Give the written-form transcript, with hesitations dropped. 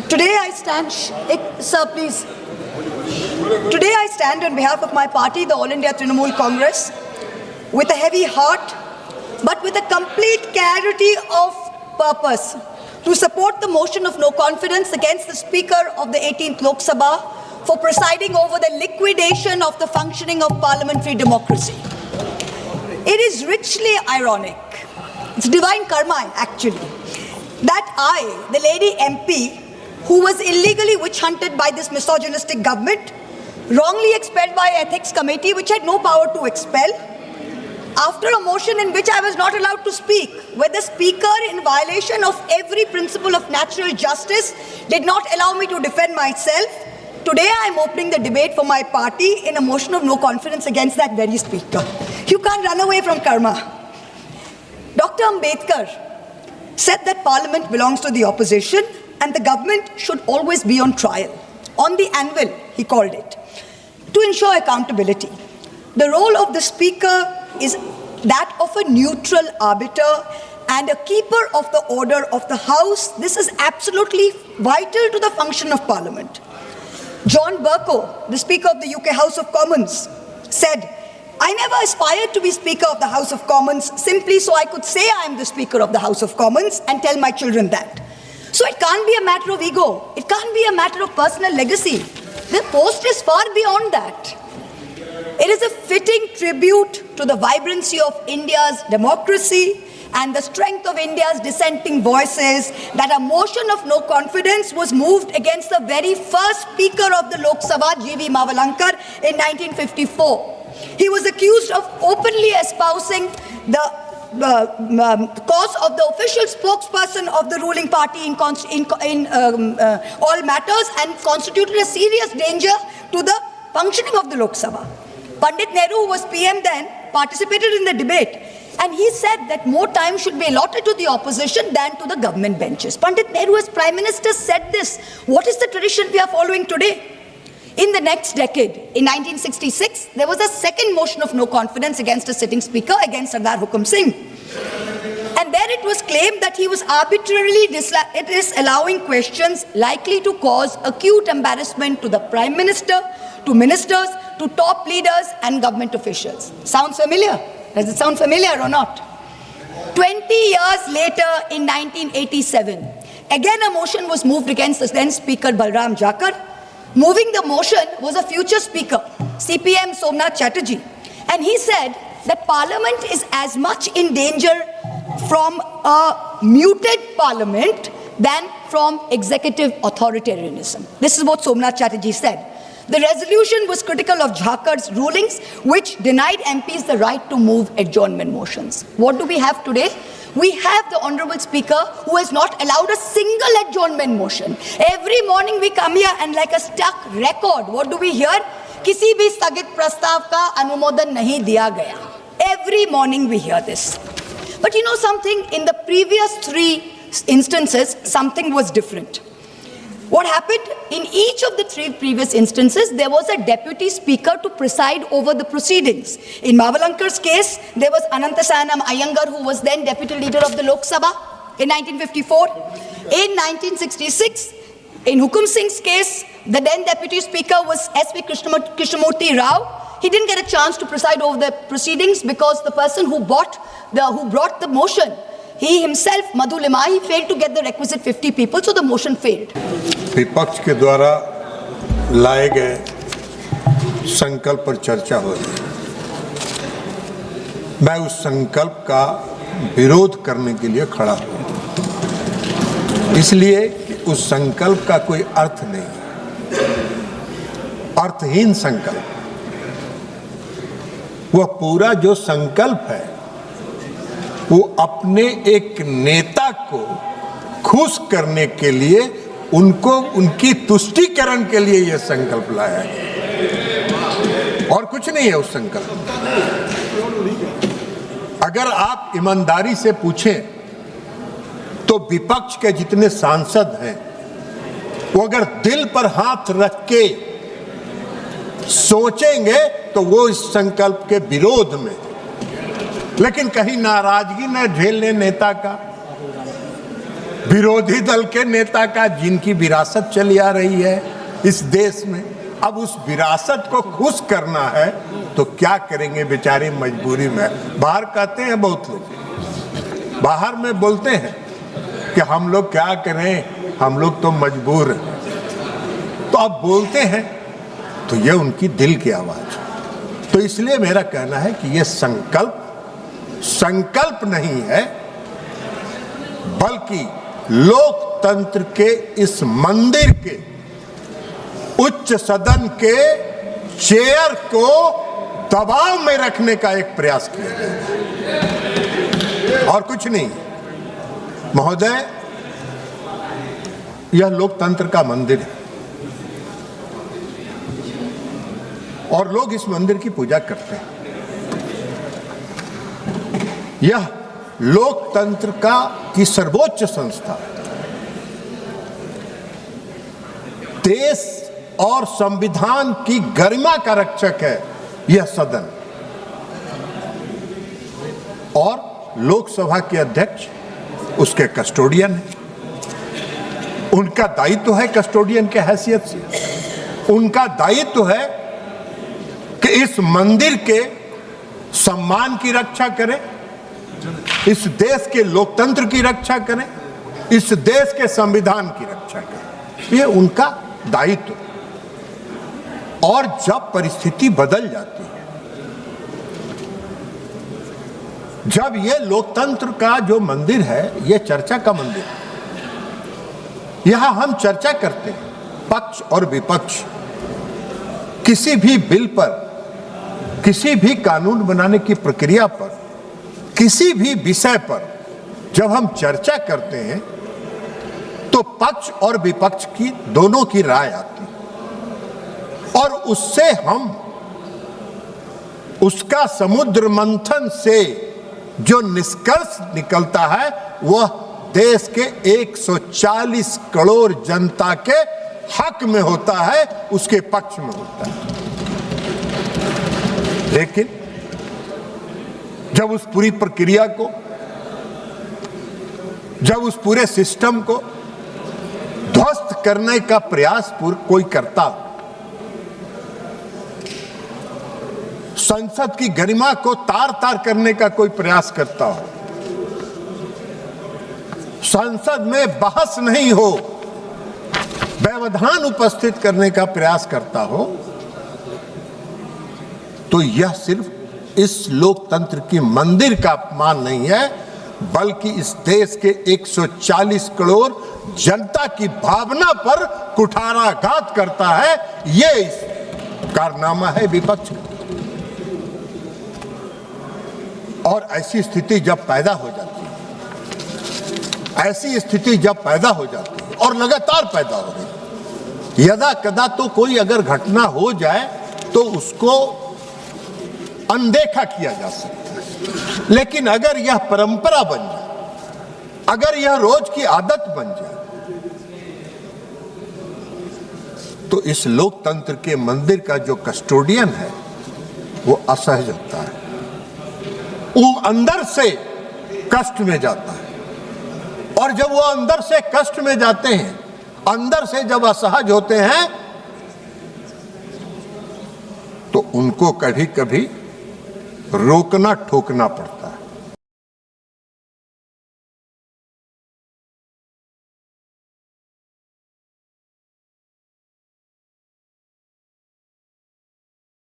Today I stand, sir, please. Today I stand on behalf of my party, the All India Trinamool Congress, with a heavy heart, but with a complete clarity of purpose, to support the motion of no confidence against the Speaker of the 18th Lok Sabha for presiding over the liquidation of the functioning of parliamentary democracy. It is richly ironic, it's divine karma actually, that I, the lady MP, who was illegally witch-hunted by this misogynistic government, wrongly expelled by Ethics Committee, which had no power to expel, after a motion in which I was not allowed to speak, where the Speaker, in violation of every principle of natural justice, did not allow me to defend myself. Today I am opening the debate for my party in a motion of no confidence against that very Speaker. You can't run away from karma. Dr. Ambedkar said that Parliament belongs to the opposition and the government should always be on trial. On the anvil, he called it, to ensure accountability. The role of the Speaker is that of a neutral arbiter and a keeper of the order of the House. This is absolutely vital to the function of Parliament. John Bercow, the Speaker of the UK House of Commons, said, "I never aspired to be Speaker of the House of Commons simply so I could say I am the Speaker of the House of Commons and tell my children that." So it can't be a matter of ego. It can't be a matter of personal legacy. The post is far beyond that. It is a fitting tribute to the vibrancy of India's democracy and the strength of India's dissenting voices that a motion of no confidence was moved against the very first Speaker of the Lok Sabha, G.V. Mavalankar, in 1954. He was accused of openly espousing the cause of the official spokesperson of the ruling party in all matters and constituted a serious danger to the functioning of the Lok Sabha. Pandit Nehru, who was PM then, participated in the debate, and he said that more time should be allotted to the opposition than to the government benches. Pandit Nehru as Prime Minister said this. What is the tradition we are following today? In the next decade, in 1966, there was a second motion of no confidence against a sitting Speaker, against Sardar Hukum Singh. And there it was claimed that he was arbitrarily disallowing questions likely to cause acute embarrassment to the Prime Minister, to ministers, to top leaders and government officials. Sounds familiar? Does it sound familiar or not? 20 years later, in 1987, again a motion was moved against the then Speaker Balram Jakar. Moving the motion was a future Speaker, CPM Somnath Chatterjee. And he said that Parliament is as much in danger from a muted Parliament than from executive authoritarianism. This is what Somnath Chatterjee said. The resolution was critical of Jakar's rulings, which denied MPs the right to move adjournment motions. What do we have today? We have the Honorable Speaker who has not allowed a single adjournment motion. Every morning we come here and like a stuck record, what do we hear? किसी भी स्थगित प्रस्ताव का अनुमोदन नहीं दिया गया. Every morning we hear this. But you know something? In the previous 3 instances, something was different. What happened? In each of the 3 previous instances, there was a deputy speaker to preside over the proceedings. In Mavalankar's case, there was Anantasayanam Iyengar, who was then deputy leader of the Lok Sabha in 1954. In 1966, in Hukum Singh's case, the then deputy speaker was S.V. Krishnamurti Rao. He didn't get a chance to preside over the proceedings because the person who brought the motion, he himself, Madhu Limahi, failed to get the requisite 50 people, so the motion failed. विपक्ष के द्वारा लाए गए संकल्प पर चर्चा हो रही है। मैं उस संकल्प का विरोध करने के लिए खड़ा हूँ, इसलिए कि उस संकल्प का कोई अर्थ नहीं, अर्थहीन संकल्प। वह पूरा जो संकल्प है वो अपने एक नेता को खुश करने के लिए, उनको उनकी तुष्टीकरण के लिए यह संकल्प लाया है और कुछ नहीं है उस संकल्प में। अगर आप ईमानदारी से पूछें तो विपक्ष के जितने सांसद हैं वो अगर दिल पर हाथ रख के सोचेंगे तो वो इस संकल्प के विरोध में, लेकिन कहीं नाराजगी न झेलने नेता का, विरोधी दल के नेता का जिनकी विरासत चली आ रही है इस देश में, अब उस विरासत को खुश करना है तो क्या करेंगे बेचारे मजबूरी में। बाहर कहते हैं बहुत लोग, बाहर में बोलते हैं कि हम लोग क्या करें, हम लोग तो मजबूर हैं। तो अब बोलते हैं तो ये उनकी दिल की आवाज। तो इसलिए मेरा कहना है कि ये संकल्प नहीं है, बल्कि लोकतंत्र के इस मंदिर के उच्च सदन के चेयर को दबाव में रखने का एक प्रयास किया गया और कुछ नहीं। महोदय, यह लोकतंत्र का मंदिर है और लोग इस मंदिर की पूजा करते हैं। यह लोकतंत्र की सर्वोच्च संस्था, देश और संविधान की गरिमा का रक्षक है यह सदन। और लोकसभा के अध्यक्ष उसके कस्टोडियन हैं। उनका दायित्व है कस्टोडियन के हैसियत से, उनका दायित्व है कि इस मंदिर के सम्मान की रक्षा करें, इस देश के लोकतंत्र की रक्षा करें, इस देश के संविधान की रक्षा करें। ये उनका दायित्व। और जब परिस्थिति बदल जाती है, जब ये लोकतंत्र का जो मंदिर है ये चर्चा का मंदिर है, यहां हम चर्चा करते हैं पक्ष और विपक्ष, किसी भी बिल पर, किसी भी कानून बनाने की प्रक्रिया पर, किसी भी विषय पर जब हम चर्चा करते हैं तो पक्ष और विपक्ष की दोनों की राय आती है और उससे हम उसका समुद्र मंथन से जो निष्कर्ष निकलता है वह देश के 140 करोड़ जनता के हक में होता है, उसके पक्ष में होता है। लेकिन जब उस पूरी प्रक्रिया को, जब उस पूरे सिस्टम को ध्वस्त करने का प्रयास कोई करता, संसद की गरिमा को तार तार करने का कोई प्रयास करता हो, संसद में बहस नहीं हो, व्यवधान उपस्थित करने का प्रयास करता हो, तो यह सिर्फ इस लोकतंत्र की मंदिर का अपमान नहीं है, बल्कि इस देश के 140 करोड़ जनता की भावना पर कुठाराघात करता है। ये कारनामा है विपक्ष का। और ऐसी स्थिति जब पैदा हो जाती है, ऐसी स्थिति जब पैदा हो जाती है और लगातार पैदा हो रही है, यदा कदा तो कोई अगर घटना हो जाए तो उसको अनदेखा किया जा सकता है, लेकिन अगर यह परंपरा बन जाए, अगर यह रोज की आदत बन जाए, तो इस लोकतंत्र के मंदिर का जो कस्टोडियन है वो असहज होता है, वो अंदर से कष्ट में जाता है। और जब वो अंदर से कष्ट में जाते हैं, अंदर से जब असहज होते हैं, तो उनको कभी कभी रोकना टोकना पड़ता है।